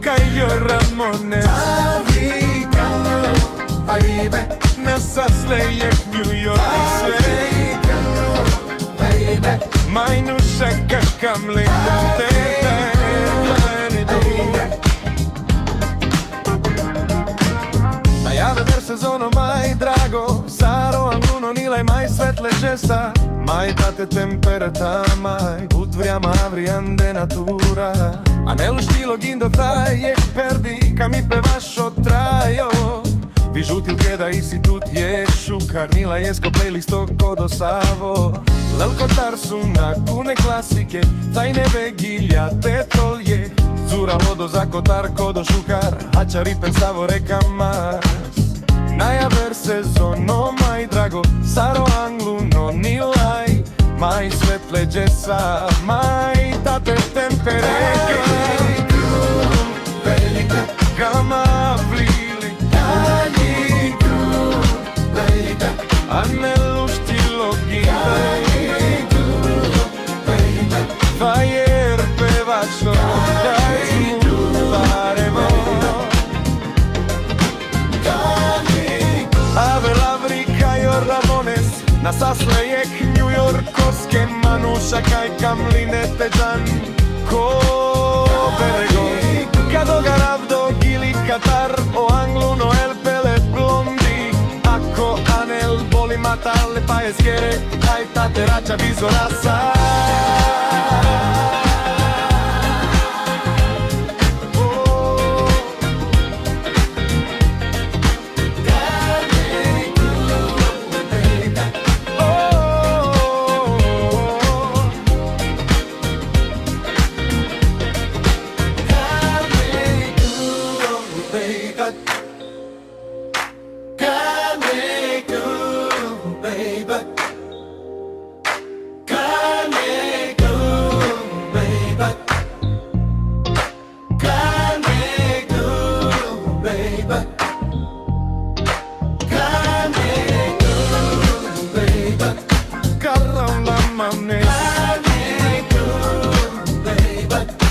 Caio Ramones na Saslejek New York Mai nu čeka kam linkam te Najave ver sezono mai drago Saro Angluno nilaj mai svetle žesa Mai tate temperata mai Ut vriama avriande natura Anelu štilo gindo taj perdi Ka mi pevaš otrajo Vi žutilke da institut je šukar Nila jesko playlisto kodo savo Lelkotar su na kune klasike Tajne begilja te tolje Zura hodo za kotar kodo šukar Hača ripen savo reka mas Najaver sezono maj drago Saro Angluno nilaj Maj svetle džesa Maj tate tempereke Gama plili Anelu štilo gindaj Fajer pevačo Daj mu parevo Ave Lavri Caio Ramones Na Saslejek New Yorkovske Manuša kaj kamline teđan Ko berego Kado garavdo gili Katar O Angluno el pele blondi Ako anel boli matale pa je skere Aj tate rača vizora sa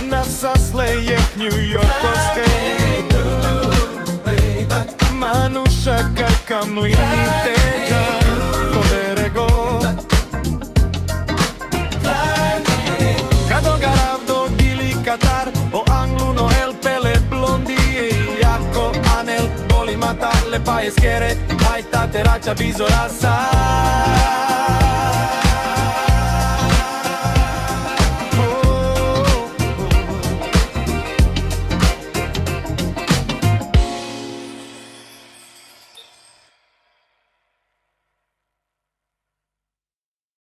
Na Saslejek New Yorkovske Manuša kaj kamlini teđan Ko berego Kado garavdo gili Katar O Angluno el pele blondi Jako anel boli matale pa je skere Aj tate rača vizora sa